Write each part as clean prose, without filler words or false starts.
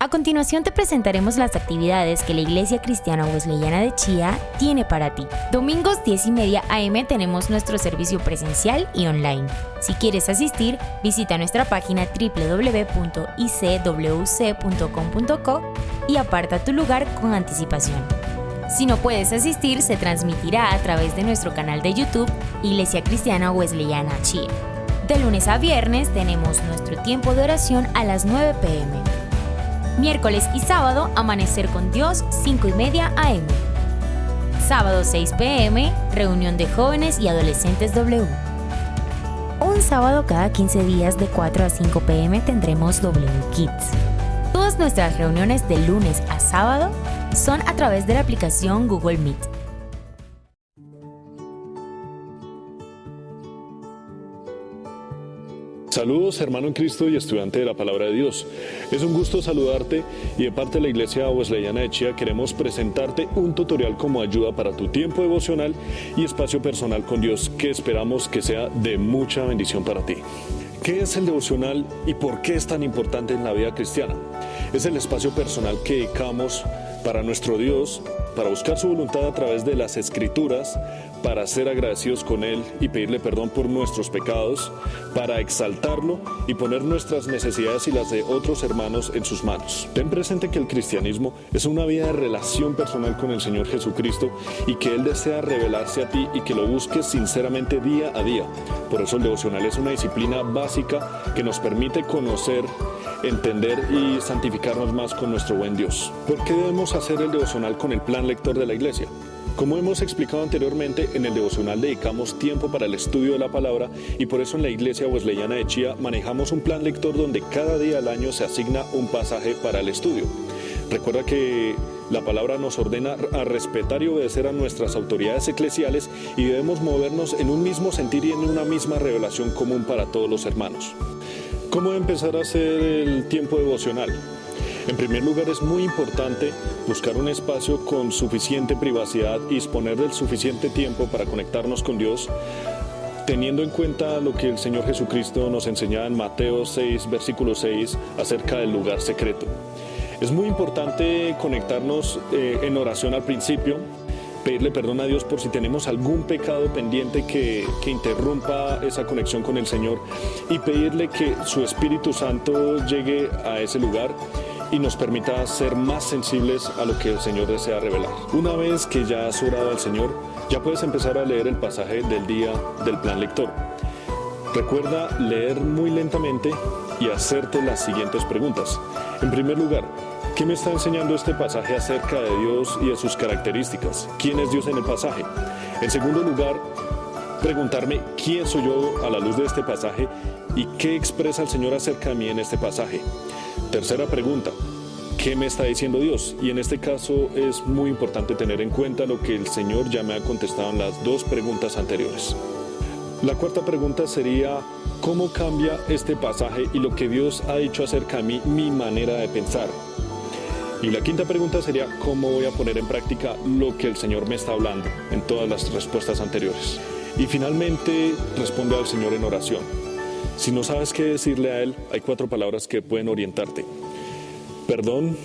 A continuación te presentaremos las actividades que la Iglesia Cristiana Wesleyana de Chía tiene para ti. Domingos 10:30 a.m. tenemos nuestro servicio presencial y online. Si quieres asistir, visita nuestra página www.icwc.com.co y aparta tu lugar con anticipación. Si no puedes asistir, se transmitirá a través de nuestro canal de YouTube Iglesia Cristiana Wesleyana Chía. De lunes a viernes tenemos nuestro tiempo de oración a las 9 p.m. Miércoles y sábado, Amanecer con Dios, 5:30 a.m. Sábado 6 p.m., reunión de jóvenes y adolescentes W. Un sábado cada 15 días de 4 a 5 p.m. tendremos W Kids. Todas nuestras reuniones de lunes a sábado son a través de la aplicación Google Meet. Saludos, hermano en Cristo y estudiante de la Palabra de Dios. Es un gusto saludarte y de parte de la Iglesia Wesleyana de Chía queremos presentarte un tutorial como ayuda para tu tiempo devocional y espacio personal con Dios que esperamos que sea de mucha bendición para ti. ¿Qué es el devocional y por qué es tan importante en la vida cristiana? Es el espacio personal que dedicamos para nuestro Dios, para buscar su voluntad a través de las Escrituras, para ser agradecidos con Él y pedirle perdón por nuestros pecados, para exaltarlo y poner nuestras necesidades y las de otros hermanos en sus manos. Ten presente que el cristianismo es una vida de relación personal con el Señor Jesucristo y que Él desea revelarse a ti y que lo busques sinceramente día a día. Por eso el devocional es una disciplina básica que nos permite conocer, entender y santificarnos más con nuestro buen Dios. ¿Por qué debemos hacer el devocional con el plan lector de la iglesia? Como hemos explicado anteriormente, en el devocional dedicamos tiempo para el estudio de la palabra y por eso en la Iglesia Wesleyana de Chía manejamos un plan lector donde cada día al año se asigna un pasaje para el estudio. Recuerda que la palabra nos ordena a respetar y obedecer a nuestras autoridades eclesiales y debemos movernos en un mismo sentir y en una misma revelación común para todos los hermanos. ¿Cómo empezar a hacer el tiempo devocional? En primer lugar, es muy importante buscar un espacio con suficiente privacidad y disponer del suficiente tiempo para conectarnos con Dios, teniendo en cuenta lo que el Señor Jesucristo nos enseñaba en Mateo 6, versículo 6, acerca del lugar secreto. Es muy importante conectarnos en oración al principio, pedirle perdón a Dios por si tenemos algún pecado pendiente que interrumpa esa conexión con el Señor y pedirle que su Espíritu Santo llegue a ese lugar y nos permita ser más sensibles a lo que el Señor desea revelar. Una vez que ya has orado al Señor, ya puedes empezar a leer el pasaje del día del plan lector. Recuerda leer muy lentamente y hacerte las siguientes preguntas. En primer lugar, ¿qué me está enseñando este pasaje acerca de Dios y de sus características? ¿Quién es Dios en el pasaje? En segundo lugar, preguntarme quién soy yo a la luz de este pasaje y qué expresa el Señor acerca de mí en este pasaje. Tercera pregunta, ¿qué me está diciendo Dios? Y en este caso es muy importante tener en cuenta lo que el Señor ya me ha contestado en las dos preguntas anteriores. La cuarta pregunta sería, ¿cómo cambia este pasaje y lo que Dios ha dicho acerca de mí, mi manera de pensar? Y la quinta pregunta sería, ¿cómo voy a poner en práctica lo que el Señor me está hablando en todas las respuestas anteriores? Y finalmente, responde al Señor en oración. Si no sabes qué decirle a Él, hay 4 palabras que pueden orientarte. Perdón,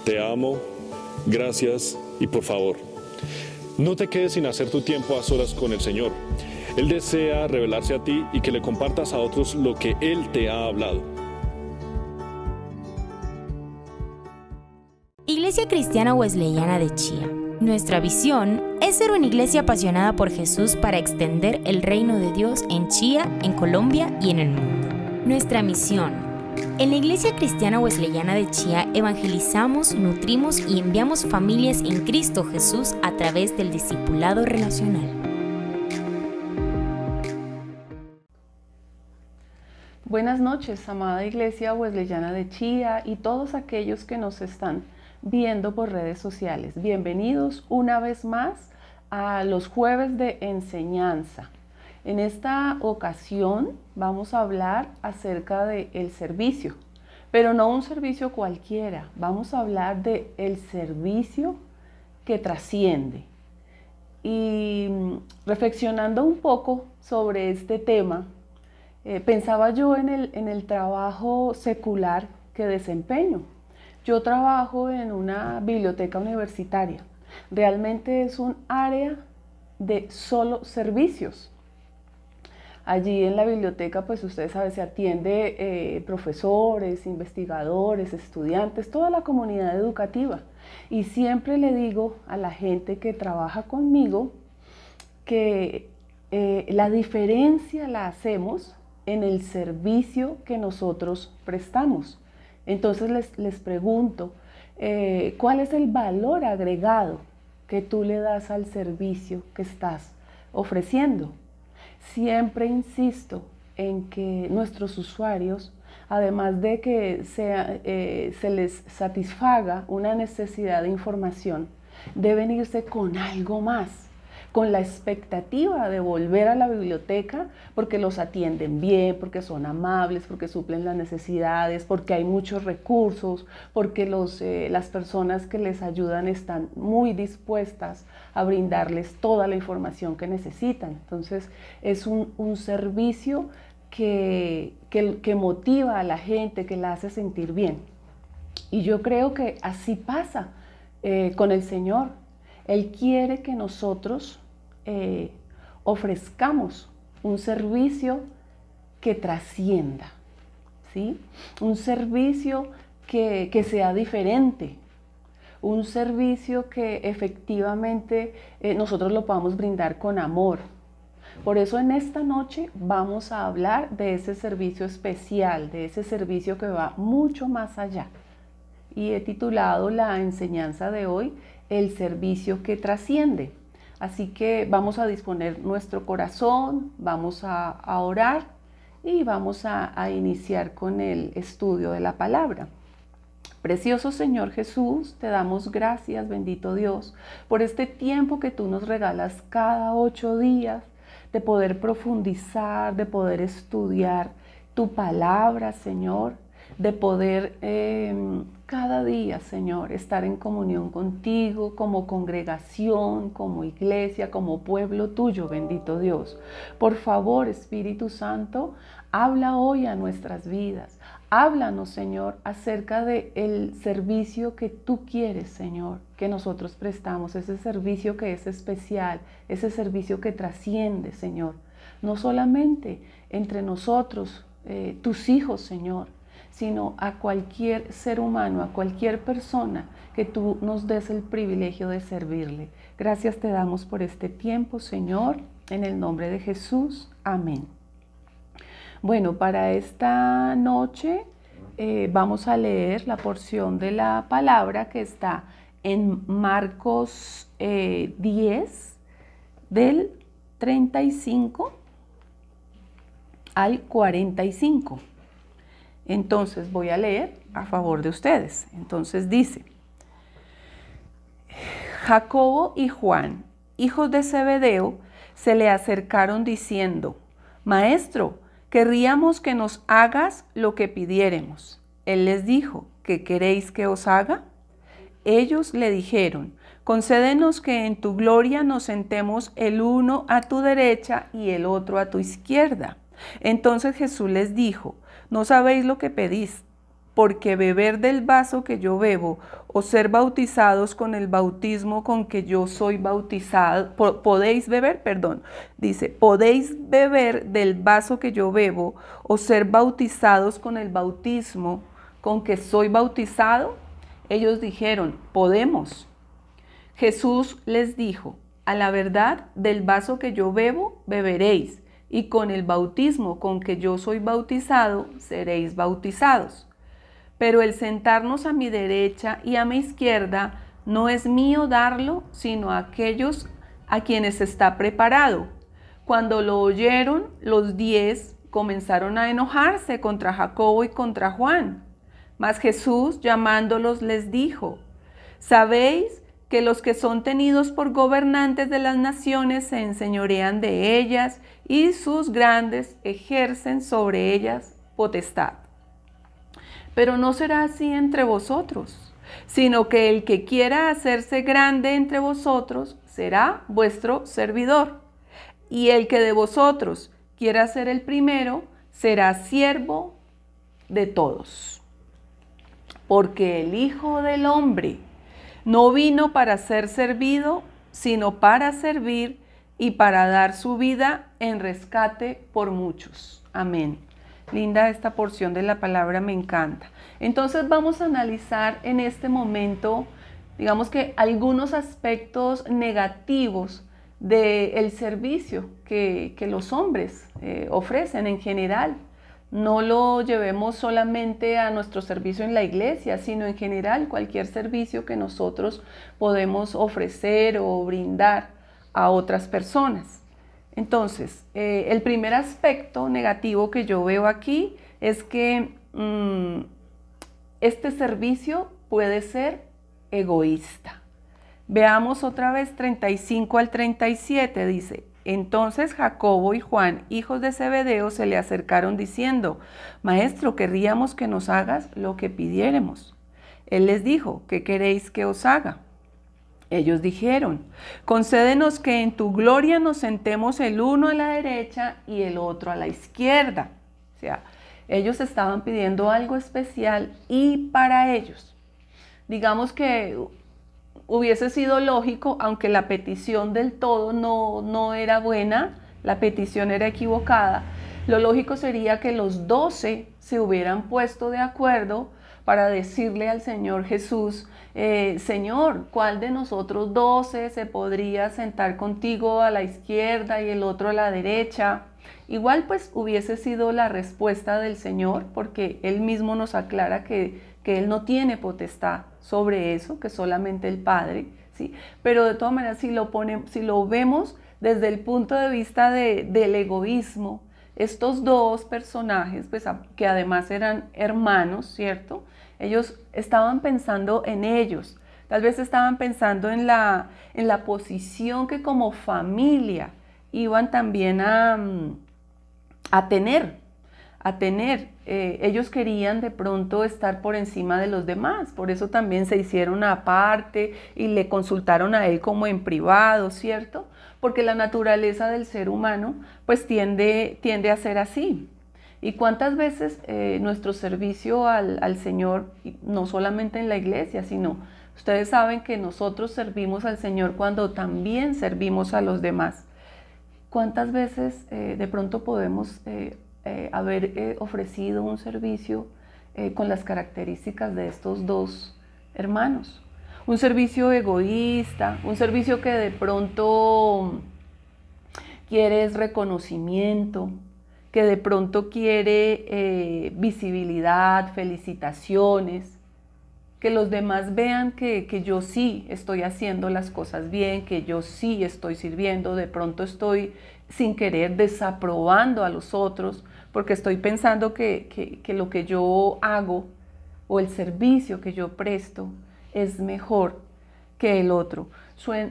te amo, gracias y por favor. No te quedes sin hacer tu tiempo a solas con el Señor. Él desea revelarse a ti y que le compartas a otros lo que Él te ha hablado. Iglesia Cristiana Wesleyana de Chía. Nuestra visión es ser una iglesia apasionada por Jesús para extender el reino de Dios en Chía, en Colombia y en el mundo. Nuestra misión. En la Iglesia Cristiana Wesleyana de Chía evangelizamos, nutrimos y enviamos familias en Cristo Jesús a través del discipulado relacional. Buenas noches, amada Iglesia Wesleyana de Chía y todos aquellos que nos están viendo por redes sociales. Bienvenidos una vez más a los jueves de enseñanza. En esta ocasión vamos a hablar acerca del servicio, pero no un servicio cualquiera. Vamos a hablar del servicio que trasciende. Y reflexionando un poco sobre este tema, pensaba yo en el trabajo secular que desempeño. Yo trabajo en una biblioteca universitaria. Realmente es un área de solo servicios. Allí en la biblioteca, pues ustedes saben, se atiende profesores, investigadores, estudiantes, toda la comunidad educativa. Y siempre le digo a la gente que trabaja conmigo que la diferencia la hacemos en el servicio que nosotros prestamos. Entonces les pregunto, ¿cuál es el valor agregado que tú le das al servicio que estás ofreciendo? Siempre insisto en que nuestros usuarios, además de que se les satisfaga una necesidad de información, deben irse con algo más, con la expectativa de volver a la biblioteca porque los atienden bien, porque son amables, porque suplen las necesidades, porque hay muchos recursos, porque las personas que les ayudan están muy dispuestas a brindarles toda la información que necesitan. Entonces es un servicio que motiva a la gente, que la hace sentir bien. Y yo creo que así pasa con el Señor. Él quiere que nosotros ofrezcamos un servicio que trascienda, ¿sí? Un servicio que sea diferente, un servicio que efectivamente nosotros lo podamos brindar con amor. Por eso en esta noche vamos a hablar de ese servicio especial, de ese servicio que va mucho más allá. Y he titulado la enseñanza de hoy, El servicio que trasciende. Así que vamos a disponer nuestro corazón, vamos a orar y vamos a iniciar con el estudio de la palabra. Precioso Señor Jesús, te damos gracias, bendito Dios, por este tiempo que tú nos regalas cada 8 días, de poder profundizar, de poder estudiar tu palabra, Señor, de poder cada día, Señor, estar en comunión contigo como congregación, como iglesia, como pueblo tuyo, bendito Dios. Por favor, Espíritu Santo, habla hoy a nuestras vidas. Háblanos, Señor, acerca del servicio que tú quieres, Señor, que nosotros prestamos, ese servicio que es especial, ese servicio que trasciende, Señor. No solamente entre nosotros, tus hijos, Señor, sino a cualquier ser humano, a cualquier persona que tú nos des el privilegio de servirle. Gracias te damos por este tiempo, Señor, en el nombre de Jesús. Amén. Bueno, para esta noche vamos a leer la porción de la palabra que está en Marcos 10, del 35 al 45. Entonces voy a leer a favor de ustedes. Entonces dice: Jacobo y Juan, hijos de Zebedeo, se le acercaron diciendo: Maestro, querríamos que nos hagas lo que pidiéremos. Él les dijo: ¿qué queréis que os haga? Ellos le dijeron: concédenos que en tu gloria nos sentemos el uno a tu derecha y el otro a tu izquierda. Entonces Jesús les dijo: no sabéis lo que pedís, porque beber del vaso que yo bebo o ser bautizados con el bautismo con que yo soy bautizado, podéis beber del vaso que yo bebo o ser bautizados con el bautismo con que soy bautizado. Ellos dijeron: podemos. Jesús les dijo: a la verdad, del vaso que yo bebo, beberéis, y con el bautismo con que yo soy bautizado, seréis bautizados. Pero el sentarnos a mi derecha y a mi izquierda no es mío darlo, sino a aquellos a quienes está preparado. Cuando lo oyeron, los 10 comenzaron a enojarse contra Jacobo y contra Juan. Mas Jesús, llamándolos, les dijo: ¿sabéis que los que son tenidos por gobernantes de las naciones se enseñorean de ellas y sus grandes ejercen sobre ellas potestad? Pero no será así entre vosotros, sino que el que quiera hacerse grande entre vosotros será vuestro servidor, y el que de vosotros quiera ser el primero será siervo de todos. porque el Hijo del Hombre no vino para ser servido, sino para servir y para dar su vida en rescate por muchos. Amén. Linda esta porción de la palabra, me encanta. Entonces vamos a analizar en este momento, digamos que algunos aspectos negativos del servicio que los hombres ofrecen en general. No lo llevemos solamente a nuestro servicio en la iglesia, sino en general cualquier servicio que nosotros podemos ofrecer o brindar a otras personas. Entonces, el primer aspecto negativo que yo veo aquí es que este servicio puede ser egoísta. Veamos otra vez 35 al 37, dice: entonces Jacobo y Juan, hijos de Zebedeo, se le acercaron diciendo: Maestro, querríamos que nos hagas lo que pidiéremos. Él les dijo: ¿qué queréis que os haga? Ellos dijeron: concédenos que en tu gloria nos sentemos el uno a la derecha y el otro a la izquierda. O sea, ellos estaban pidiendo algo especial y para ellos. Digamos que hubiese sido lógico, aunque la petición del todo no era buena, la petición era equivocada. Lo lógico sería que los 12 se hubieran puesto de acuerdo para decirle al Señor Jesús: Señor, ¿cuál de nosotros 12 se podría sentar contigo a la izquierda y el otro a la derecha? Igual pues hubiese sido la respuesta del Señor, porque Él mismo nos aclara que Él no tiene potestad sobre eso, que solamente el Padre, ¿sí? Pero de todas maneras, si lo vemos desde el punto de vista del egoísmo, estos dos personajes, pues, que además eran hermanos, ¿cierto? Ellos estaban pensando en ellos, tal vez estaban pensando en la posición que como familia iban también a tener. Ellos querían de pronto estar por encima de los demás, por eso también se hicieron aparte y le consultaron a él como en privado, ¿cierto? Porque la naturaleza del ser humano pues tiende a ser así. Y cuántas veces nuestro servicio al Señor, no solamente en la iglesia, sino ustedes saben que nosotros servimos al Señor cuando también servimos a los demás. ¿Cuántas veces de pronto podemos haber ofrecido un servicio con las características de estos dos hermanos? Un servicio egoísta, un servicio que de pronto quiere reconocimiento, que de pronto quiere visibilidad, felicitaciones, que los demás vean que yo sí estoy haciendo las cosas bien, que yo sí estoy sirviendo, de pronto estoy sin querer desaprobando a los otros, porque estoy pensando que lo que yo hago o el servicio que yo presto es mejor que el otro.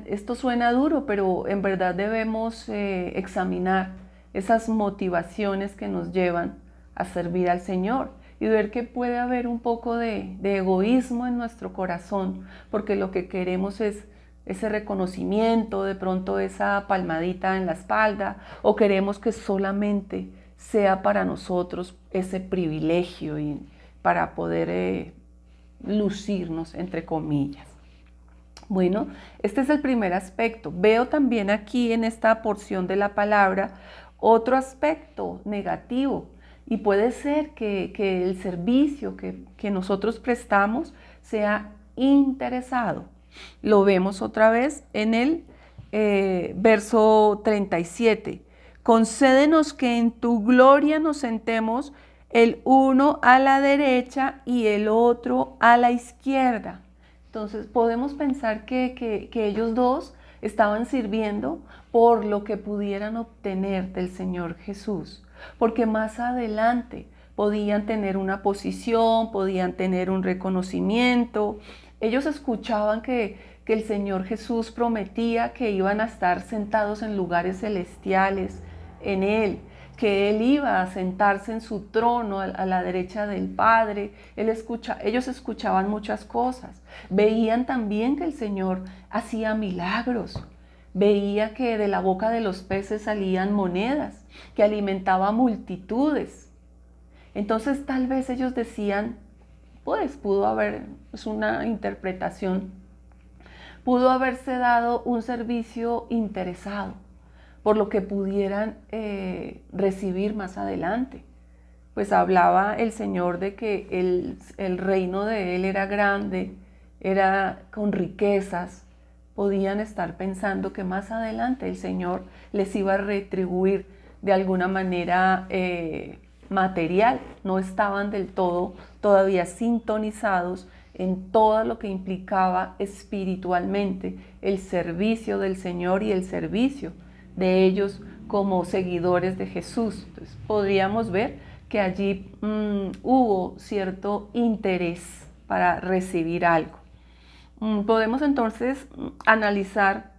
Esto suena duro, pero en verdad debemos examinar esas motivaciones que nos llevan a servir al Señor y ver que puede haber un poco de egoísmo en nuestro corazón, porque lo que queremos es ese reconocimiento, de pronto esa palmadita en la espalda, o queremos que solamente sea para nosotros ese privilegio y para poder lucirnos, entre comillas. Bueno, este es el primer aspecto. Veo también aquí en esta porción de la palabra otro aspecto negativo, y puede ser que el servicio que nosotros prestamos sea interesado. Lo vemos otra vez en el verso 37. Concédenos que en tu gloria nos sentemos el uno a la derecha y el otro a la izquierda. Entonces podemos pensar que ellos dos estaban sirviendo por lo que pudieran obtener del Señor Jesús, porque más adelante podían tener una posición, podían tener un reconocimiento. Ellos escuchaban que el Señor Jesús prometía que iban a estar sentados en lugares celestiales en Él, que Él iba a sentarse en su trono a la derecha del Padre. Ellos escuchaban muchas cosas. Veían también que el Señor hacía milagros. Veía que de la boca de los peces salían monedas, que alimentaba multitudes. Entonces tal vez ellos decían, Pues pudo haber, es una interpretación, pudo haberse dado un servicio interesado por lo que pudieran recibir más adelante. Pues hablaba el Señor de que el reino de Él era grande, era con riquezas. Podían estar pensando que más adelante el Señor les iba a retribuir de alguna manera material. No estaban del todo todavía sintonizados en todo lo que implicaba espiritualmente el servicio del Señor y el servicio de ellos como seguidores de Jesús. Entonces, podríamos ver que allí hubo cierto interés para recibir algo. Podemos entonces analizar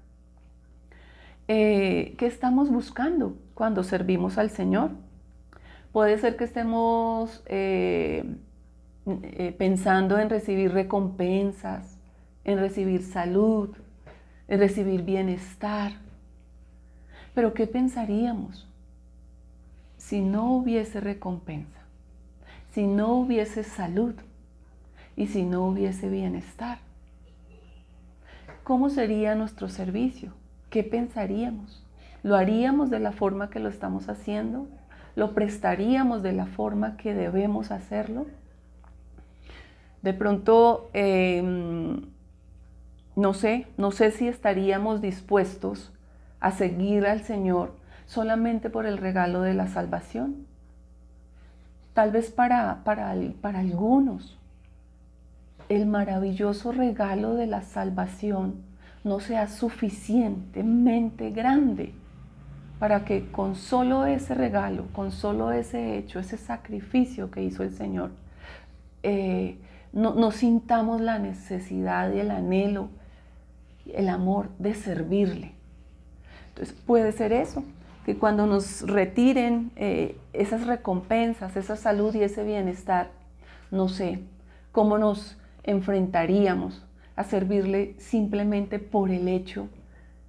qué estamos buscando cuando servimos al Señor. Puede ser que estemos pensando en recibir recompensas, en recibir salud, en recibir bienestar. Pero ¿qué pensaríamos si no hubiese recompensa, si no hubiese salud y si no hubiese bienestar? ¿Cómo sería nuestro servicio? ¿Qué pensaríamos? ¿Lo haríamos de la forma que lo estamos haciendo? ¿Lo prestaríamos de la forma que debemos hacerlo? De pronto, no sé si estaríamos dispuestos a seguir al Señor solamente por el regalo de la salvación. Tal vez para algunos el maravilloso regalo de la salvación no sea suficientemente grande para que con solo ese regalo, con solo ese hecho, ese sacrificio que hizo el Señor, no sintamos la necesidad y el anhelo, el amor de servirle. Entonces puede ser eso, que cuando nos retiren esas recompensas, esa salud y ese bienestar, no sé cómo nos enfrentaríamos a servirle simplemente por el hecho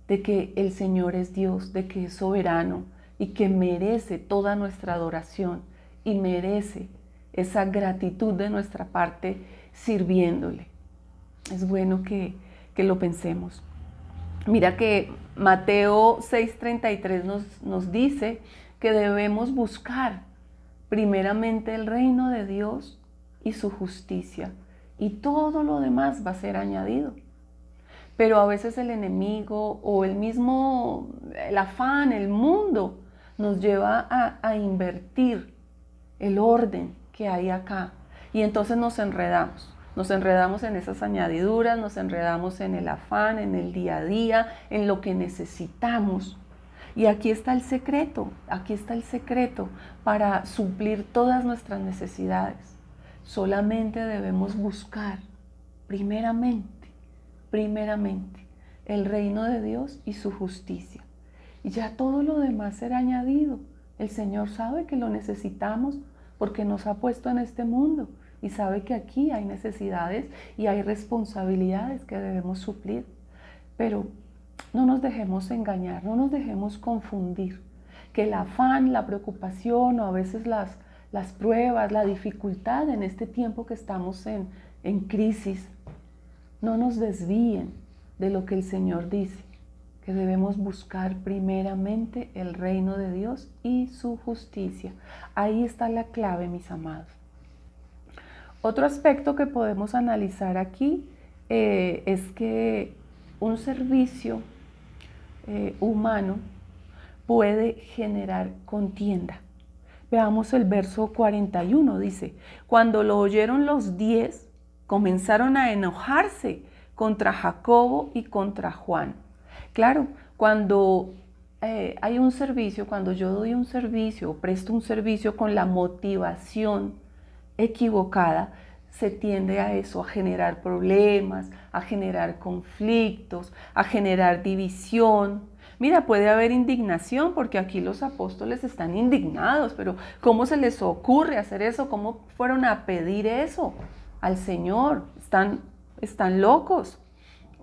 de que el Señor es Dios, de que es soberano y que merece toda nuestra adoración y merece esa gratitud de nuestra parte sirviéndole. Es bueno que lo pensemos. Mira que Mateo 6:33 nos dice que debemos buscar primeramente el reino de Dios y su justicia, y todo lo demás va a ser añadido. Pero a veces el enemigo o el afán, el mundo, nos lleva a invertir el orden que hay acá. Y entonces nos enredamos en esas añadiduras, nos enredamos en el afán, en el día a día, en lo que necesitamos. Y aquí está el secreto para suplir todas nuestras necesidades. Solamente debemos buscar primeramente el reino de Dios y su justicia. Y ya todo lo demás será añadido. El Señor sabe que lo necesitamos porque nos ha puesto en este mundo y sabe que aquí hay necesidades y hay responsabilidades que debemos suplir. Pero no nos dejemos engañar, no nos dejemos confundir, que el afán, la preocupación o a veces las pruebas, la dificultad en este tiempo que estamos en crisis, no nos desvíen de lo que el Señor dice, que debemos buscar primeramente el reino de Dios y su justicia. Ahí está la clave, mis amados. Otro aspecto que podemos analizar aquí es que un servicio humano puede generar contienda. Veamos el verso 41, dice: cuando lo oyeron los 10, comenzaron a enojarse contra Jacobo y contra Juan. Claro, cuando hay un servicio, cuando yo doy un servicio o presto un servicio con la motivación equivocada, se tiende a eso, a generar problemas, a generar conflictos, a generar división. Mira, puede haber indignación porque aquí los apóstoles están indignados, pero ¿cómo se les ocurre hacer eso? ¿Cómo fueron a pedir eso al Señor? Están locos.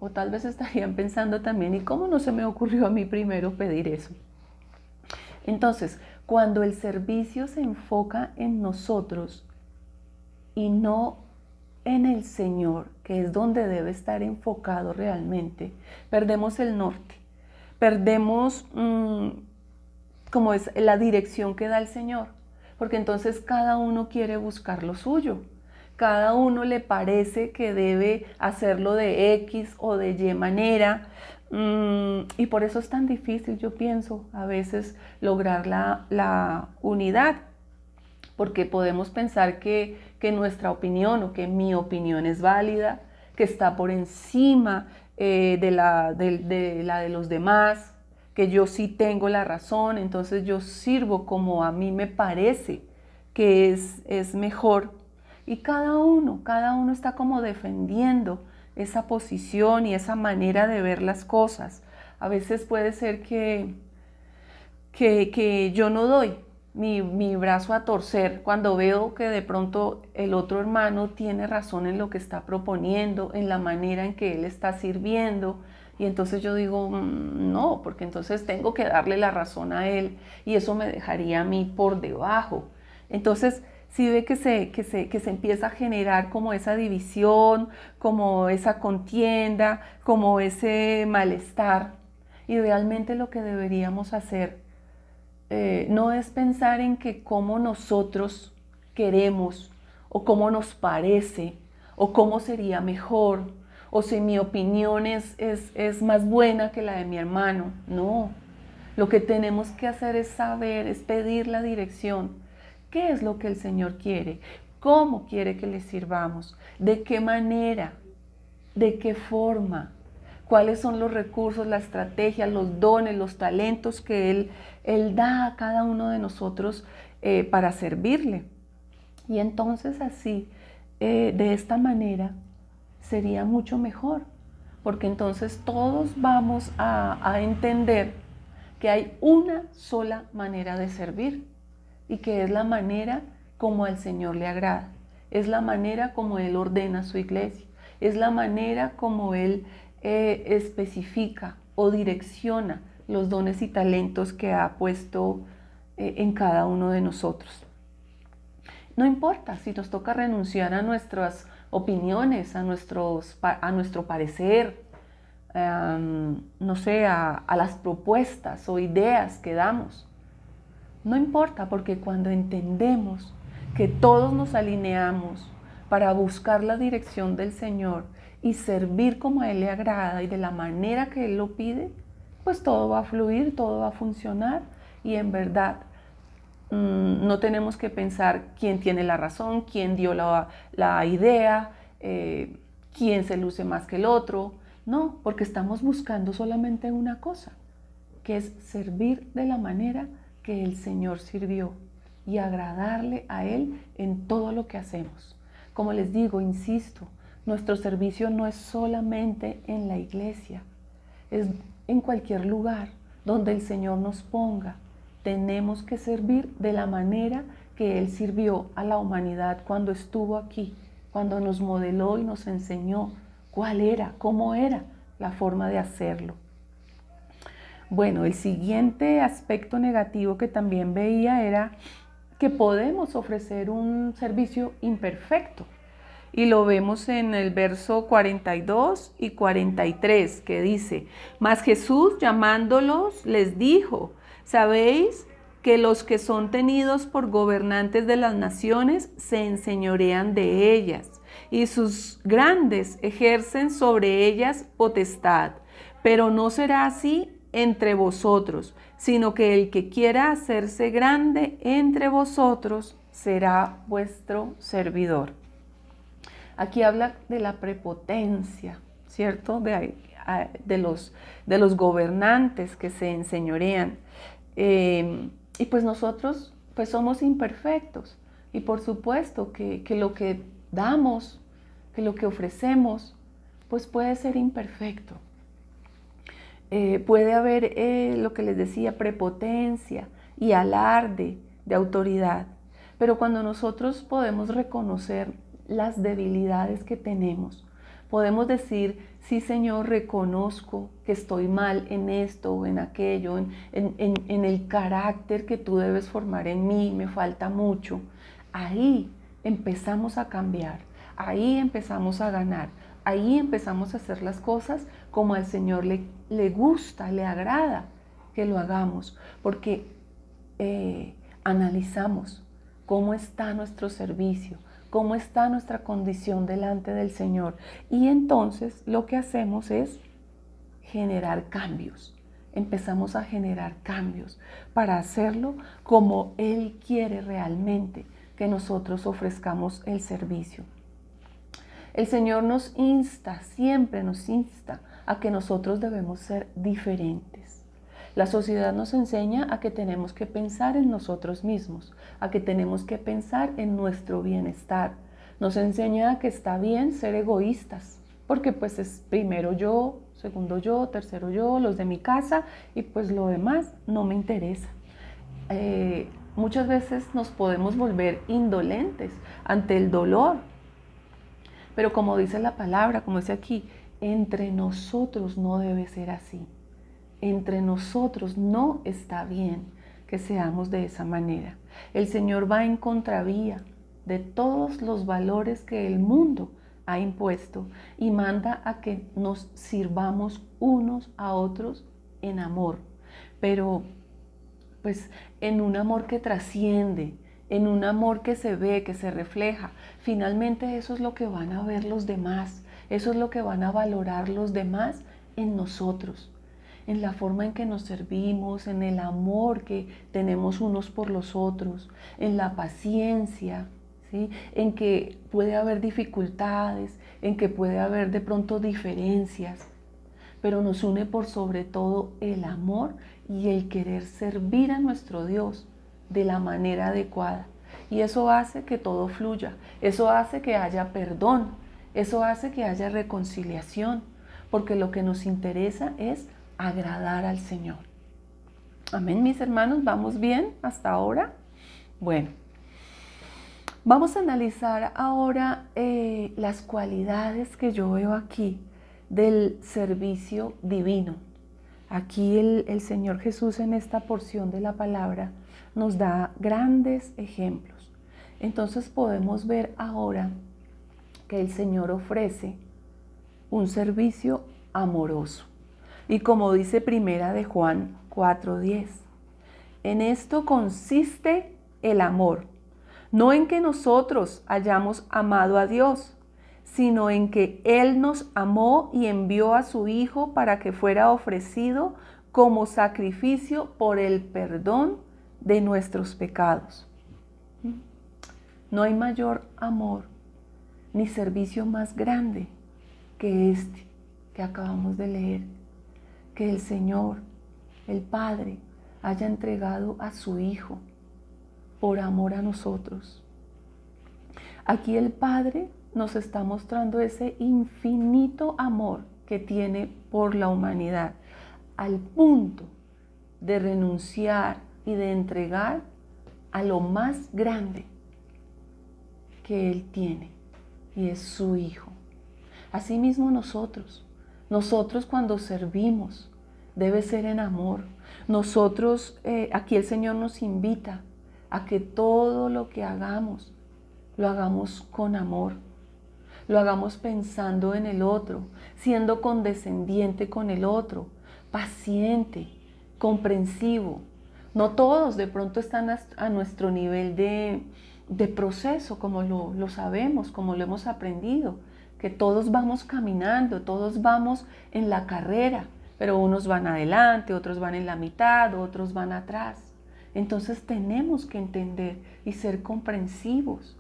O tal vez estarían pensando también, ¿y cómo no se me ocurrió a mí primero pedir eso? Entonces, cuando el servicio se enfoca en nosotros y no en el Señor, que es donde debe estar enfocado realmente, perdemos el norte, perdemos como es la dirección que da el Señor, porque entonces cada uno quiere buscar lo suyo, cada uno le parece que debe hacerlo de X o de Y manera, y por eso es tan difícil, yo pienso, a veces lograr la unidad, porque podemos pensar que nuestra opinión o que mi opinión es válida, que está por encima de la de los demás, que yo sí tengo la razón, entonces yo sirvo como a mí me parece que es mejor. Y cada uno está como defendiendo esa posición y esa manera de ver las cosas. A veces puede ser que yo no doy mi brazo a torcer cuando veo que de pronto el otro hermano tiene razón en lo que está proponiendo, en la manera en que él está sirviendo. Y entonces yo digo, no, porque entonces tengo que darle la razón a él y eso me dejaría a mí por debajo. Entonces, sí ve que se empieza a generar como esa división, como esa contienda, como ese malestar. Y realmente lo que deberíamos hacer no es pensar en que cómo nosotros queremos o cómo nos parece o cómo sería mejor o si mi opinión es más buena que la de mi hermano. No, lo que tenemos que hacer es saber, es pedir la dirección. ¿Qué es lo que el Señor quiere? ¿Cómo quiere que le sirvamos? ¿De qué manera? ¿De qué forma? ¿Cuáles son los recursos, la estrategia, los dones, los talentos que Él da a cada uno de nosotros para servirle? Y entonces así, de esta manera, sería mucho mejor, porque entonces todos vamos a entender que hay una sola manera de servir y que es la manera como al Señor le agrada, es la manera como Él ordena su iglesia, es la manera como Él especifica o direcciona los dones y talentos que ha puesto en cada uno de nosotros. No importa si nos toca renunciar a nuestras opiniones, a nuestro parecer, no sé, a las propuestas o ideas que damos. No importa, porque cuando entendemos que todos nos alineamos para buscar la dirección del Señor y servir como a Él le agrada y de la manera que Él lo pide, pues todo va a fluir, todo va a funcionar y en verdad no tenemos que pensar quién tiene la razón, quién dio la idea, quién se luce más que el otro. No, porque estamos buscando solamente una cosa, que es servir de la manera que el Señor sirvió y agradarle a Él en todo lo que hacemos. Como les digo, insisto, nuestro servicio no es solamente en la iglesia, es en cualquier lugar donde el Señor nos ponga. Tenemos que servir de la manera que Él sirvió a la humanidad cuando estuvo aquí, cuando nos modeló y nos enseñó cuál era, cómo era la forma de hacerlo. Bueno, el siguiente aspecto negativo que también veía era que podemos ofrecer un servicio imperfecto. Y lo vemos en el verso 42 y 43, que dice: Mas Jesús, llamándolos, les dijo: ¿sabéis que los que son tenidos por gobernantes de las naciones se enseñorean de ellas, y sus grandes ejercen sobre ellas potestad? Pero no será así entre vosotros, sino que el que quiera hacerse grande entre vosotros será vuestro servidor. Aquí habla de la prepotencia, ¿cierto? De los gobernantes que se enseñorean. Y pues nosotros pues somos imperfectos. Y por supuesto que lo que damos, que lo que ofrecemos, pues puede ser imperfecto. Puede haber lo que les decía, prepotencia y alarde de autoridad. Pero cuando nosotros podemos reconocer las debilidades que tenemos, podemos decir: sí, Señor, reconozco que estoy mal en esto o en aquello, en el carácter que tú debes formar en mí, me falta mucho. Ahí empezamos a cambiar, ahí empezamos a ganar, ahí empezamos a hacer las cosas como al Señor le gusta, le agrada que lo hagamos, porque analizamos cómo está nuestro servicio, cómo está nuestra condición delante del Señor. Y entonces lo que hacemos es generar cambios. Empezamos a generar cambios para hacerlo como Él quiere realmente que nosotros ofrezcamos el servicio. El Señor nos insta, siempre nos insta a que nosotros debemos ser diferentes. La sociedad nos enseña a que tenemos que pensar en nosotros mismos, a que tenemos que pensar en nuestro bienestar. Nos enseña a que está bien ser egoístas, porque pues es primero yo, segundo yo, tercero yo, los de mi casa, y pues lo demás no me interesa. Muchas veces nos podemos volver indolentes ante el dolor, pero como dice la palabra, como dice aquí, entre nosotros no debe ser así. Entre nosotros no está bien que seamos de esa manera. El Señor va en contravía de todos los valores que el mundo ha impuesto y manda a que nos sirvamos unos a otros en amor, pero pues en un amor que trasciende, en un amor que se ve, que se refleja. Finalmente eso es lo que van a ver los demás, eso es lo que van a valorar los demás en nosotros, en la forma en que nos servimos, en el amor que tenemos unos por los otros, en la paciencia, ¿sí? En que puede haber dificultades, en que puede haber de pronto diferencias, pero nos une por sobre todo el amor y el querer servir a nuestro Dios de la manera adecuada. Y eso hace que todo fluya, eso hace que haya perdón, eso hace que haya reconciliación, porque lo que nos interesa es agradar al Señor. Amén, mis hermanos, ¿vamos bien hasta ahora? Bueno, vamos a analizar ahora las cualidades que yo veo aquí del servicio divino. Aquí el Señor Jesús en esta porción de la palabra nos da grandes ejemplos. Entonces podemos ver ahora que el Señor ofrece un servicio amoroso. Y como dice Primera de Juan 4:10, en esto consiste el amor, no en que nosotros hayamos amado a Dios, sino en que Él nos amó y envió a su Hijo para que fuera ofrecido como sacrificio por el perdón de nuestros pecados. No hay mayor amor ni servicio más grande que este que acabamos de leer, que el Señor, el Padre, haya entregado a su Hijo por amor a nosotros. Aquí el Padre nos está mostrando ese infinito amor que tiene por la humanidad, al punto de renunciar y de entregar a lo más grande que Él tiene, y es su Hijo. Asimismo nosotros cuando servimos, debe ser en amor. Nosotros, aquí el Señor nos invita a que todo lo que hagamos, lo hagamos con amor. Lo hagamos pensando en el otro, siendo condescendiente con el otro, paciente, comprensivo. No todos de pronto están a nuestro nivel de proceso, como lo sabemos, como lo hemos aprendido, que todos vamos caminando, todos vamos en la carrera, pero unos van adelante, otros van en la mitad, otros van atrás. Entonces tenemos que entender y ser comprensivos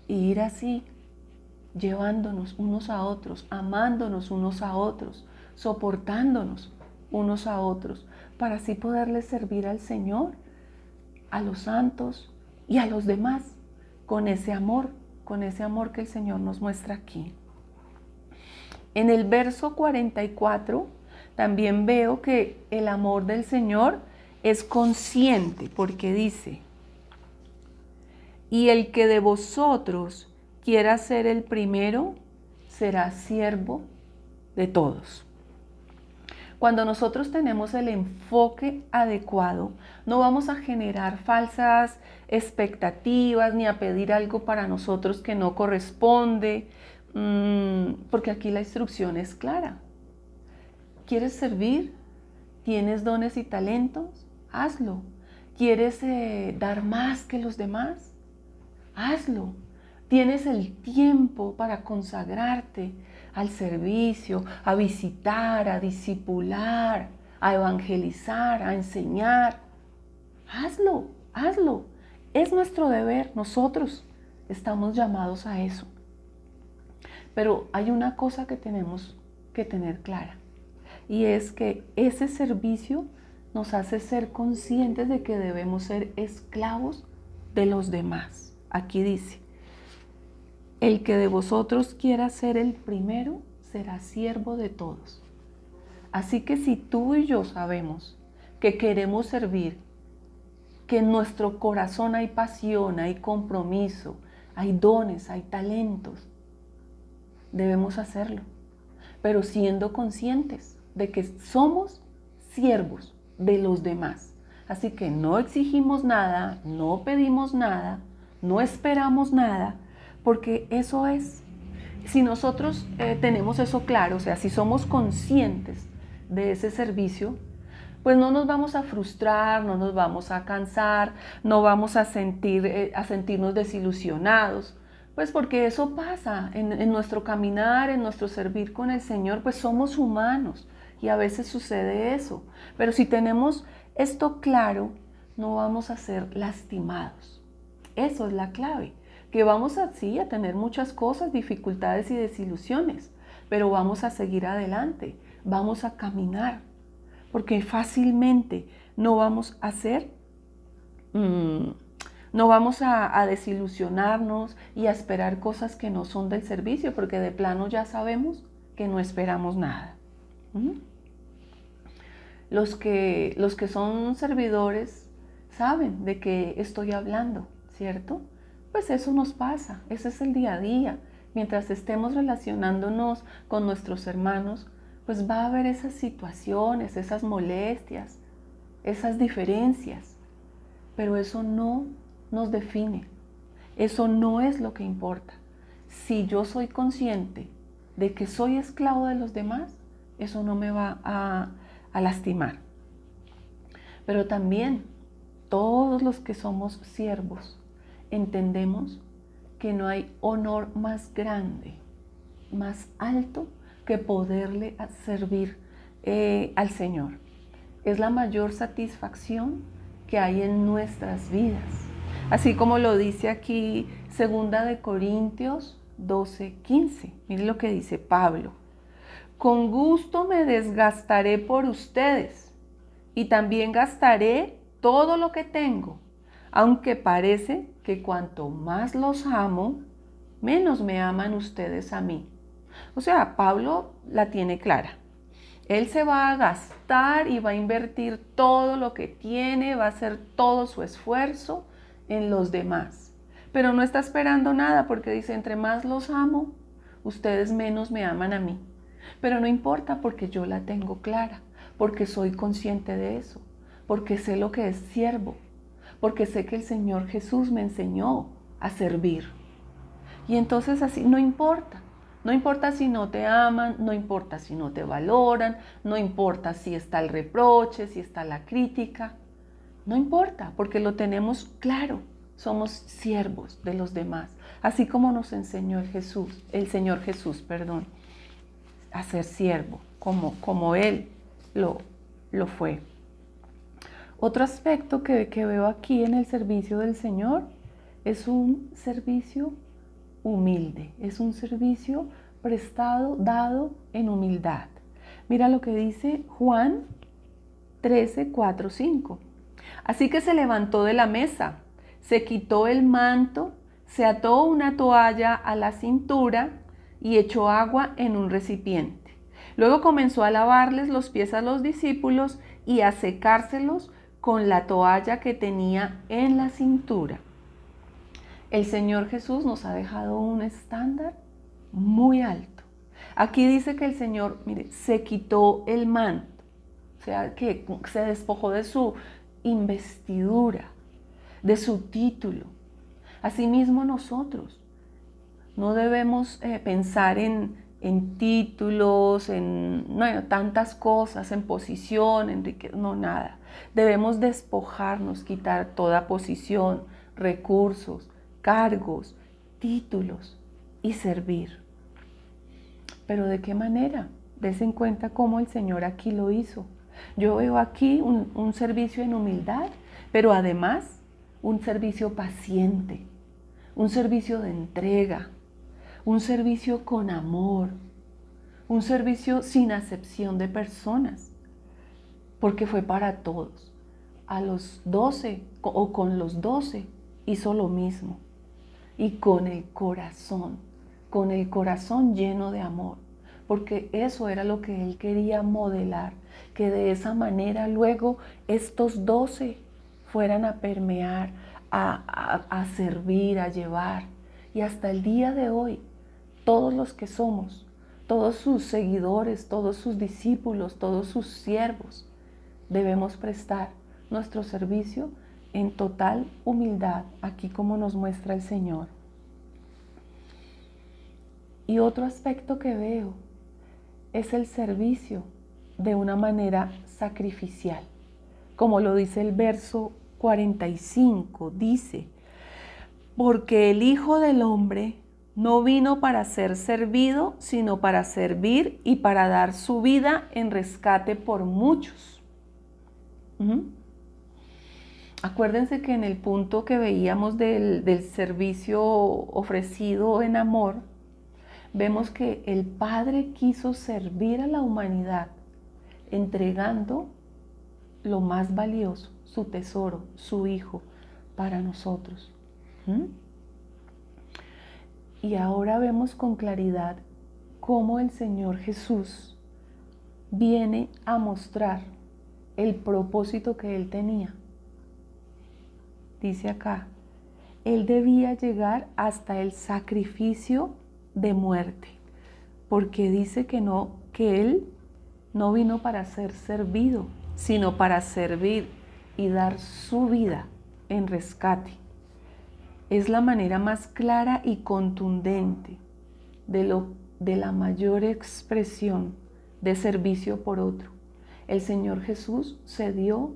y ir así, llevándonos unos a otros, amándonos unos a otros, soportándonos unos a otros, para así poderles servir al Señor, a los santos y a los demás, con ese amor que el Señor nos muestra aquí. En el verso 44 también veo que el amor del Señor es consciente, porque dice: y el que de vosotros quiera ser el primero, será siervo de todos. Cuando nosotros tenemos el enfoque adecuado, no vamos a generar falsas expectativas ni a pedir algo para nosotros que no corresponde, porque aquí la instrucción es clara. ¿Quieres servir? ¿Tienes dones y talentos? Hazlo. ¿Quieres dar más que los demás? Hazlo. ¿Tienes el tiempo para consagrarte al servicio, a visitar, a discipular, a evangelizar, a enseñar? Hazlo, hazlo. Es nuestro deber, nosotros estamos llamados a eso. Pero hay una cosa que tenemos que tener clara, y es que ese servicio nos hace ser conscientes de que debemos ser esclavos de los demás. Aquí dice: el que de vosotros quiera ser el primero, será siervo de todos. Así que si tú y yo sabemos que queremos servir, que en nuestro corazón hay pasión, hay compromiso, hay dones, hay talentos, debemos hacerlo, pero siendo conscientes de que somos siervos de los demás. Así que no exigimos nada, no pedimos nada, no esperamos nada, porque eso es. Si nosotros tenemos eso claro, o sea, si somos conscientes de ese servicio, pues no nos vamos a frustrar, no nos vamos a cansar, no vamos a sentirnos desilusionados, pues porque eso pasa en nuestro caminar, en nuestro servir con el Señor, pues somos humanos y a veces sucede eso. Pero si tenemos esto claro, no vamos a ser lastimados. Eso es la clave. Que vamos a tener muchas cosas, dificultades y desilusiones, pero vamos a seguir adelante, vamos a caminar, porque fácilmente no vamos a desilusionarnos y a esperar cosas que no son del servicio, porque de plano ya sabemos que no esperamos nada. Los que son servidores saben de qué estoy hablando, ¿cierto? Pues eso nos pasa, ese es el día a día. Mientras estemos relacionándonos con nuestros hermanos, pues va a haber esas situaciones, esas molestias, esas diferencias. Pero eso no nos define, eso no es lo que importa. Si yo soy consciente de que soy esclavo de los demás, eso no me va a lastimar. Pero también todos los que somos siervos, entendemos que no hay honor más grande, más alto que poderle servir al Señor. Es la mayor satisfacción que hay en nuestras vidas. Así como lo dice aquí 2 Corintios 12:15. Miren lo que dice Pablo: con gusto me desgastaré por ustedes y también gastaré todo lo que tengo, aunque parece que cuanto más los amo, menos me aman ustedes a mí. O sea, Pablo la tiene clara. Él se va a gastar y va a invertir todo lo que tiene, va a hacer todo su esfuerzo en los demás. Pero no está esperando nada, porque dice: entre más los amo, ustedes menos me aman a mí. Pero no importa, porque yo la tengo clara, porque soy consciente de eso, porque sé lo que es siervo, porque sé que el Señor Jesús me enseñó a servir. Y entonces así no importa. No importa si no te aman, no importa si no te valoran, no importa si está el reproche, si está la crítica. No importa, porque lo tenemos claro. Somos siervos de los demás, así como nos enseñó el Señor Jesús, a ser siervo, como Él lo fue. Otro aspecto que veo aquí en el servicio del Señor es un servicio humilde, es un servicio prestado, dado en humildad. Mira lo que dice Juan 13:4-5. Así que se levantó de la mesa, se quitó el manto, se ató una toalla a la cintura y echó agua en un recipiente. Luego comenzó a lavarles los pies a los discípulos y a secárselos con la toalla que tenía en la cintura. El Señor Jesús nos ha dejado un estándar muy alto. Aquí dice que el Señor, mire, se quitó el manto. o sea, que se despojó de su investidura, de su título. Asimismo nosotros no debemos pensar en títulos, en tantas cosas, en posición, en riqueza, no, nada. Debemos despojarnos, quitar toda posición, recursos, cargos, títulos y servir. ¿Pero de qué manera? Des en cuenta cómo el Señor aquí lo hizo. Yo veo aquí un servicio en humildad, pero además un servicio paciente, un servicio de entrega, un servicio con amor, un servicio sin acepción de personas, porque fue para todos. A los 12 o con los 12 hizo lo mismo, y con el corazón lleno de amor, porque eso era lo que él quería modelar, que de esa manera luego estos 12 fueran a permear, a servir, a llevar. Y hasta el día de hoy, todos los que somos, todos sus seguidores, todos sus discípulos, todos sus siervos, debemos prestar nuestro servicio en total humildad, aquí como nos muestra el Señor. Y otro aspecto que veo es el servicio de una manera sacrificial. Como lo dice el verso 45, dice: porque el Hijo del Hombre no vino para ser servido, sino para servir y para dar su vida en rescate por muchos. Acuérdense que en el punto que veíamos del servicio ofrecido en amor, vemos que el Padre quiso servir a la humanidad entregando lo más valioso, su tesoro, su Hijo, para nosotros. Y ahora vemos con claridad cómo el Señor Jesús viene a mostrar el propósito que Él tenía. Dice acá, Él debía llegar hasta el sacrificio de muerte, porque dice que Él no vino para ser servido, sino para servir y dar su vida en rescate. Es la manera más clara y contundente de la mayor expresión de servicio por otro. El Señor Jesús se dio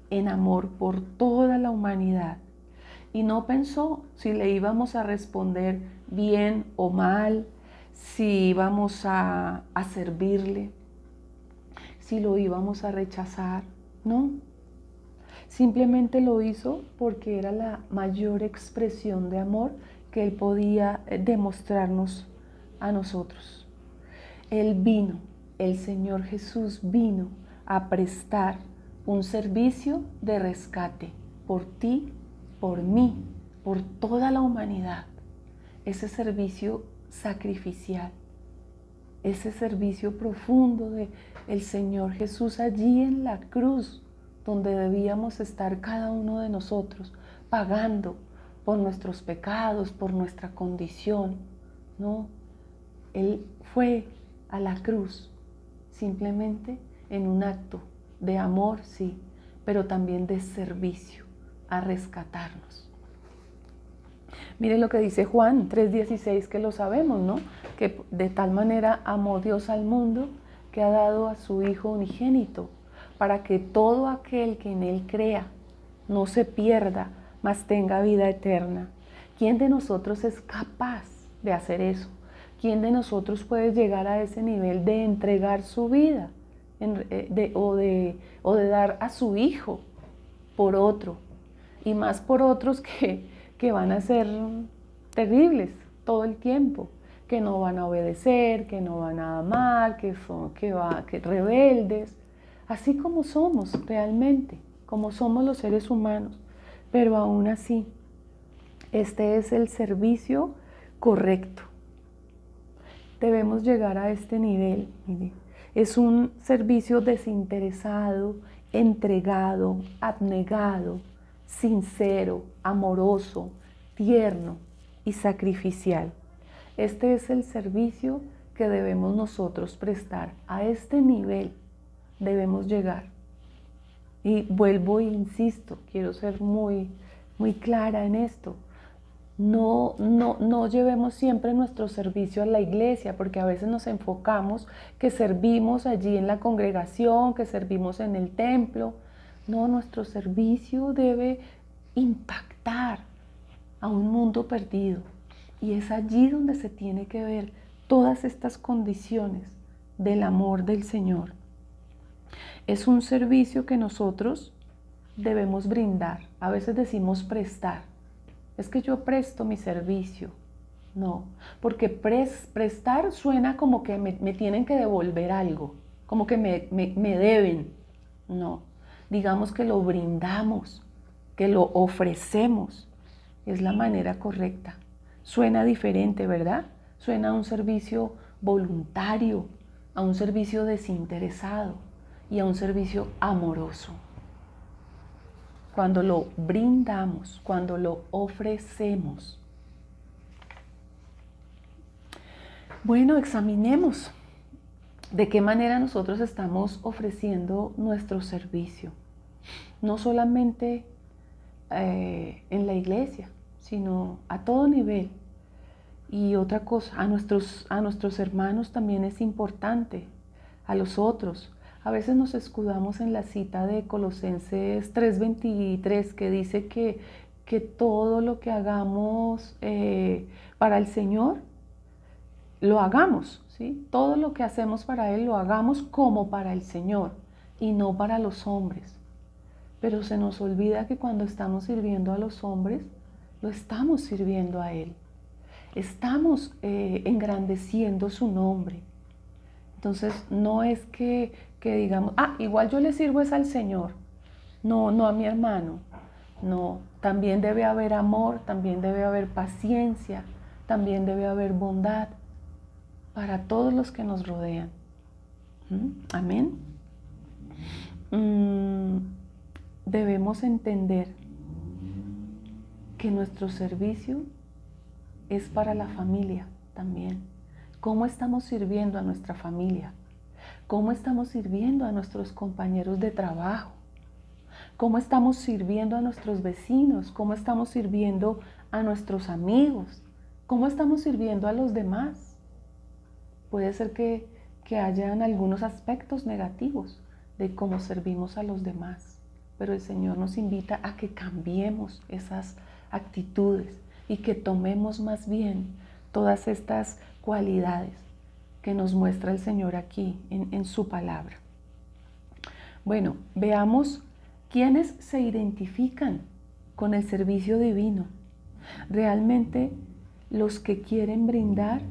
en amor por toda la humanidad y no pensó si le íbamos a responder bien o mal, si íbamos a servirle, si lo íbamos a rechazar. No, simplemente lo hizo porque era la mayor expresión de amor que Él podía demostrarnos a nosotros. El Señor Jesús vino a prestar un servicio de rescate por ti, por mí, por toda la humanidad. Ese servicio sacrificial, ese servicio profundo del Señor Jesús allí en la cruz, donde debíamos estar cada uno de nosotros, pagando por nuestros pecados, por nuestra condición. No, Él fue a la cruz simplemente en un acto de amor, sí, pero también de servicio, a rescatarnos. Mire lo que dice Juan 3:16, que lo sabemos, ¿no? Que de tal manera amó Dios al mundo que ha dado a su Hijo unigénito, para que todo aquel que en Él crea no se pierda, mas tenga vida eterna. ¿Quién de nosotros es capaz de hacer eso? ¿Quién de nosotros puede llegar a ese nivel de entregar su vida o de dar a su Hijo por otro? Y más por otros que van a ser terribles todo el tiempo, que no van a obedecer, que no van a amar, que rebeldes, así como somos realmente, como somos los seres humanos. Pero aún así, este es el servicio correcto. Debemos llegar a este nivel. Mire, es un servicio desinteresado, entregado, abnegado, sincero, amoroso, tierno y sacrificial. Este es el servicio que debemos nosotros prestar. A este nivel debemos llegar Y vuelvo e insisto, quiero ser muy, muy clara en esto. No llevemos siempre nuestro servicio a la iglesia, porque a veces nos enfocamos que servimos allí en la congregación, que servimos en el templo. No, nuestro servicio debe impactar a un mundo perdido. Y es allí donde se tiene que ver todas estas condiciones del amor del Señor. Es un servicio que nosotros debemos brindar. A veces decimos prestar. Es que yo presto mi servicio. No, porque prestar suena como que me tienen que devolver algo, como que me deben. No, digamos que lo brindamos, que lo ofrecemos. Es la manera correcta. Suena diferente, ¿verdad? Suena a un servicio voluntario, a un servicio desinteresado y a un servicio amoroso. Cuando lo brindamos, cuando lo ofrecemos. Bueno, examinemos de qué manera nosotros estamos ofreciendo nuestro servicio. No solamente en la iglesia, sino a todo nivel. Y otra cosa, a nuestros hermanos también es importante, a los otros. A veces nos escudamos en la cita de Colosenses 3:23 que dice que todo lo que hagamos para el Señor, lo hagamos, ¿sí? Todo lo que hacemos para Él lo hagamos como para el Señor y no para los hombres. Pero se nos olvida que cuando estamos sirviendo a los hombres, lo estamos sirviendo a Él. Estamos engrandeciendo su nombre. Entonces no es que digamos, igual yo le sirvo es al Señor, no a mi hermano. No, también debe haber amor, también debe haber paciencia, también debe haber bondad para todos los que nos rodean. Amén. Debemos entender que nuestro servicio es para la familia también. ¿Cómo estamos sirviendo a nuestra familia? ¿Cómo estamos sirviendo a nuestros compañeros de trabajo? ¿Cómo estamos sirviendo a nuestros vecinos? ¿Cómo estamos sirviendo a nuestros amigos? ¿Cómo estamos sirviendo a los demás? Puede ser que hayan algunos aspectos negativos de cómo servimos a los demás, pero el Señor nos invita a que cambiemos esas actitudes y que tomemos más bien todas estas cualidades que nos muestra el Señor aquí en su palabra. Bueno, veamos quiénes se identifican con el servicio divino. Realmente los que quieren brindar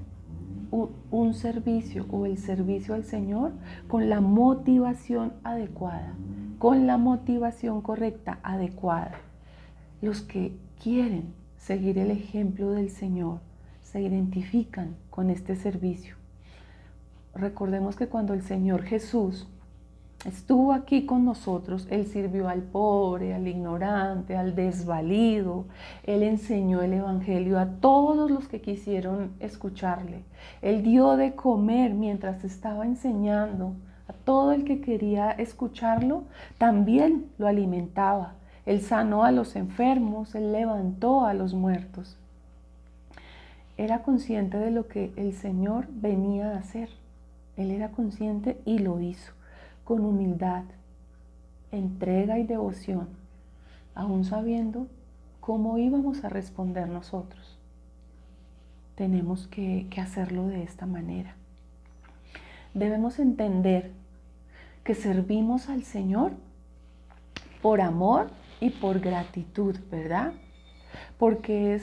un servicio o el servicio al Señor con la motivación adecuada, con la motivación correcta, adecuada. Los que quieren seguir el ejemplo del Señor se identifican con este servicio. Recordemos que cuando el Señor Jesús estuvo aquí con nosotros, Él sirvió al pobre, al ignorante, al desvalido. Él enseñó el evangelio a todos los que quisieron escucharle. Él dio de comer mientras estaba enseñando a todo el que quería escucharlo. También lo alimentaba. Él sanó a los enfermos, Él levantó a los muertos. Era consciente de lo que el Señor venía a hacer. Él era consciente y lo hizo con humildad, entrega y devoción, aún sabiendo cómo íbamos a responder nosotros. Tenemos que hacerlo de esta manera. Debemos entender que servimos al Señor por amor y por gratitud, ¿verdad? Porque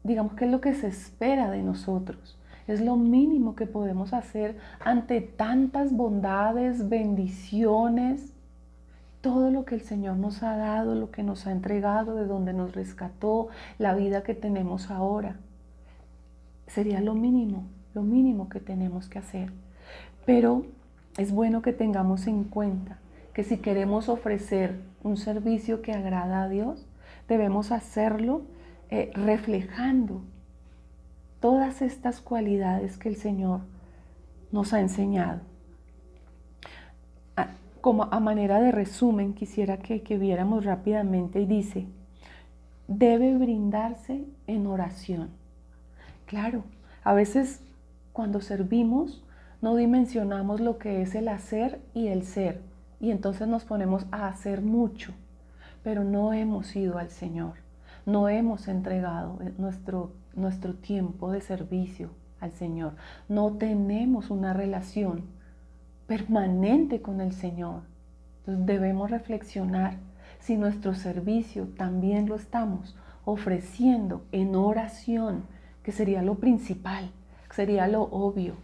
digamos que es lo que se espera de nosotros. Es lo mínimo que podemos hacer ante tantas bondades, bendiciones, todo lo que el Señor nos ha dado, lo que nos ha entregado, de donde nos rescató, la vida que tenemos ahora. Sería lo mínimo que tenemos que hacer. Pero es bueno que tengamos en cuenta que si queremos ofrecer un servicio que agrada a Dios, debemos hacerlo reflejando todas estas cualidades que el Señor nos ha enseñado. como a manera de resumen, quisiera que viéramos rápidamente y dice, debe brindarse en oración. Claro, a veces cuando servimos no dimensionamos lo que es el hacer y el ser, y entonces nos ponemos a hacer mucho, pero no hemos ido al Señor, no hemos entregado nuestro tiempo de servicio al Señor, no tenemos una relación permanente con el Señor. Entonces debemos reflexionar si nuestro servicio también lo estamos ofreciendo en oración, que sería lo principal, sería lo obvio,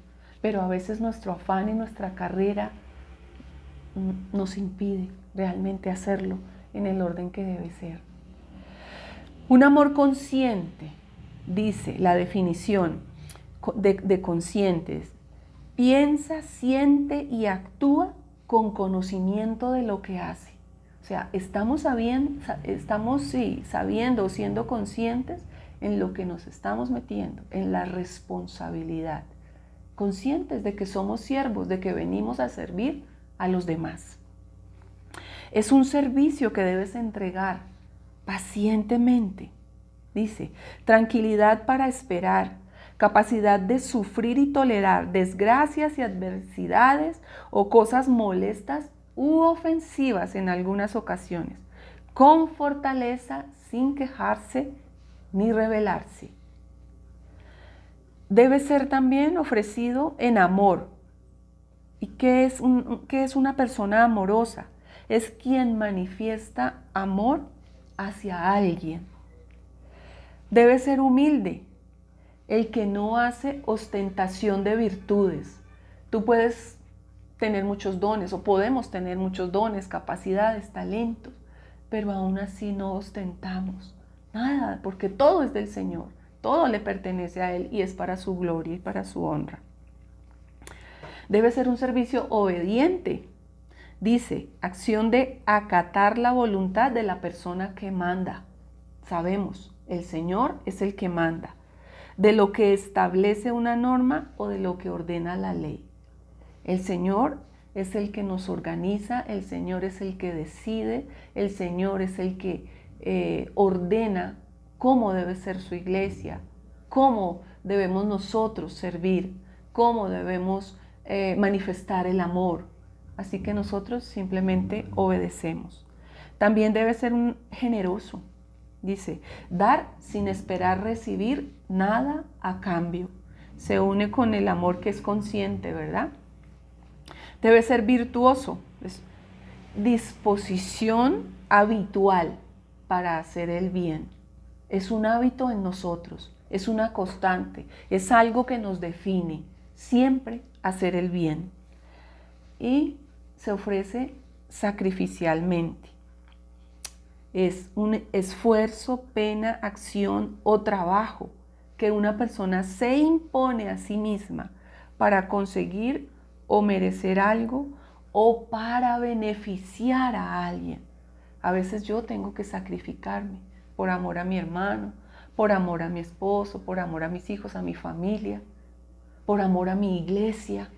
pero a veces nuestro afán y nuestra carrera nos impide realmente hacerlo en el orden que debe ser. Un amor consciente, dice la definición de conscientes, piensa, siente y actúa con conocimiento de lo que hace. O sea, estamos sabiendo o siendo conscientes en lo que nos estamos metiendo, en la responsabilidad. Conscientes de que somos siervos, de que venimos a servir a los demás. Es un servicio que debes entregar pacientemente. Dice, tranquilidad para esperar, capacidad de sufrir y tolerar desgracias y adversidades o cosas molestas u ofensivas en algunas ocasiones, con fortaleza, sin quejarse ni rebelarse. Debe ser también ofrecido en amor. ¿Y qué es una persona amorosa? Es quien manifiesta amor hacia alguien. Debe ser humilde, el que no hace ostentación de virtudes. Tú puedes tener muchos dones, o podemos tener muchos dones, capacidades, talentos, pero aún así no ostentamos nada, porque todo es del Señor, todo le pertenece a Él y es para su gloria y para su honra. Debe ser un servicio obediente. Dice, acción de acatar la voluntad de la persona que manda. Sabemos, el Señor es el que manda, de lo que establece una norma o de lo que ordena la ley. El Señor es el que nos organiza, el Señor es el que decide, el Señor es el que ordena cómo debe ser su iglesia, cómo debemos nosotros servir, cómo debemos manifestar el amor. Así que nosotros simplemente obedecemos. También debe ser un generoso. Dice, dar sin esperar recibir nada a cambio. Se une con el amor que es consciente, ¿verdad? Debe ser virtuoso. Es disposición habitual para hacer el bien. Es un hábito en nosotros, es una constante, es algo que nos define. Siempre hacer el bien. Y se ofrece sacrificialmente. Es un esfuerzo, pena, acción o trabajo que una persona se impone a sí misma para conseguir o merecer algo o para beneficiar a alguien. A veces yo tengo que sacrificarme por amor a mi hermano, por amor a mi esposo, por amor a mis hijos, a mi familia, por amor a mi iglesia.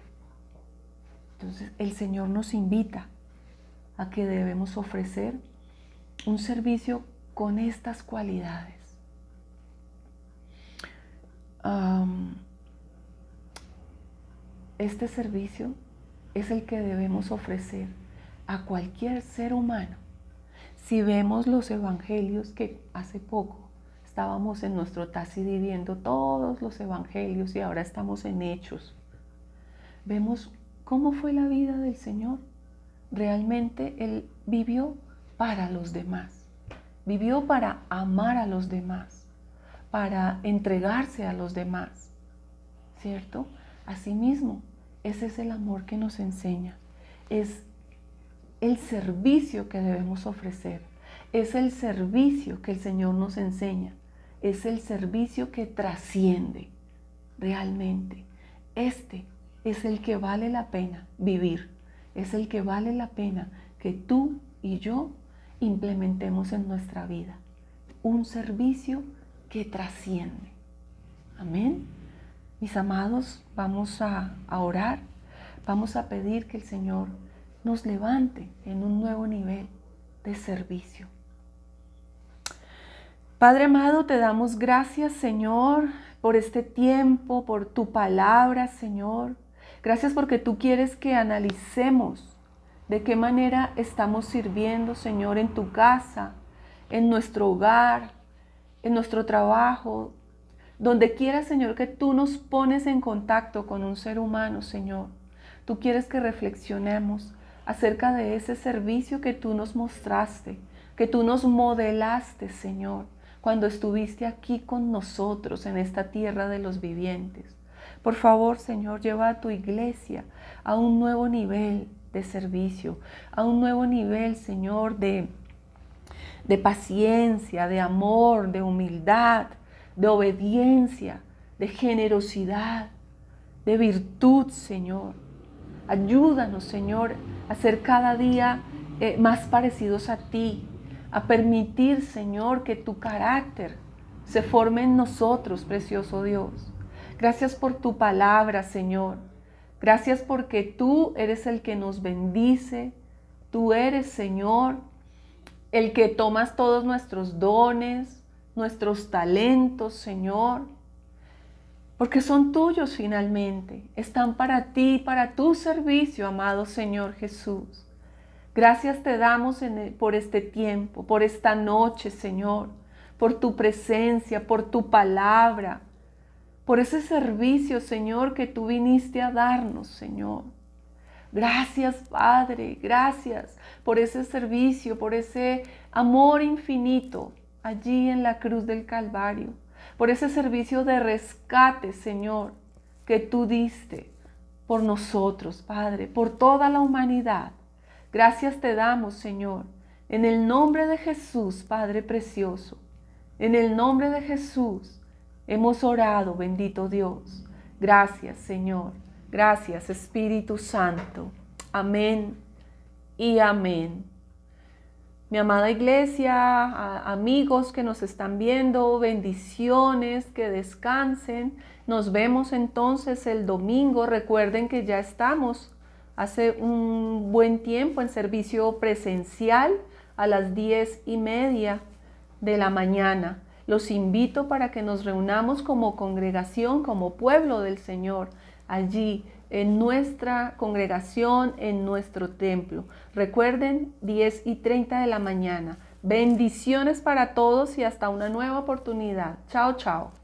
Entonces el Señor nos invita a que debemos ofrecer un servicio con estas cualidades. Este servicio es el que debemos ofrecer a cualquier ser humano. Si vemos los evangelios, que hace poco estábamos en nuestro Tacidi viendo todos los evangelios y ahora estamos en Hechos, vemos cómo fue la vida del Señor. Realmente Él vivió para los demás, vivió para amar a los demás, para entregarse a los demás, ¿cierto? Asimismo, ese es el amor que nos enseña, es el servicio que debemos ofrecer, es el servicio que el Señor nos enseña, es el servicio que trasciende realmente. Este es el que vale la pena vivir, es el que vale la pena que tú y yo implementemos en nuestra vida. Un servicio que trasciende. Amén. Mis amados, vamos a orar, vamos a pedir que el Señor nos levante en un nuevo nivel de servicio. Padre amado, te damos gracias, Señor, por este tiempo, por tu palabra, Señor. Gracias porque tú quieres que analicemos de qué manera estamos sirviendo, Señor, en tu casa, en nuestro hogar, en nuestro trabajo, donde quiera, Señor, que tú nos pones en contacto con un ser humano, Señor. Tú quieres que reflexionemos acerca de ese servicio que tú nos mostraste, que tú nos modelaste, Señor, cuando estuviste aquí con nosotros en esta tierra de los vivientes. Por favor, Señor, lleva a tu iglesia a un nuevo nivel de servicio, a un nuevo nivel, Señor, de paciencia, de amor, de humildad, de obediencia, de generosidad, de virtud, Señor. Ayúdanos, Señor, a ser cada día más parecidos a ti, a permitir, Señor, que tu carácter se forme en nosotros, precioso Dios. Gracias por tu palabra, Señor. Gracias porque tú eres el que nos bendice. Tú eres, Señor, el que tomas todos nuestros dones, nuestros talentos, Señor, porque son tuyos finalmente. Están para ti, para tu servicio, amado Señor Jesús. Gracias te damos por este tiempo, por esta noche, Señor, por tu presencia, por tu palabra, por ese servicio, Señor, que tú viniste a darnos, Señor. Gracias, Padre, gracias por ese servicio, por ese amor infinito allí en la cruz del Calvario, por ese servicio de rescate, Señor, que tú diste por nosotros, Padre, por toda la humanidad. Gracias te damos, Señor, en el nombre de Jesús, Padre precioso. En el nombre de Jesús hemos orado, bendito Dios. Gracias, Señor. Gracias, Espíritu Santo. Amén y amén. Mi amada iglesia, amigos que nos están viendo, bendiciones, que descansen. Nos vemos entonces el domingo. Recuerden que ya estamos hace un buen tiempo en servicio presencial a las 10:30 de la mañana. Los invito para que nos reunamos como congregación, como pueblo del Señor, allí en nuestra congregación, en nuestro templo. Recuerden, 10:30 de la mañana. Bendiciones para todos y hasta una nueva oportunidad. Chao, chao.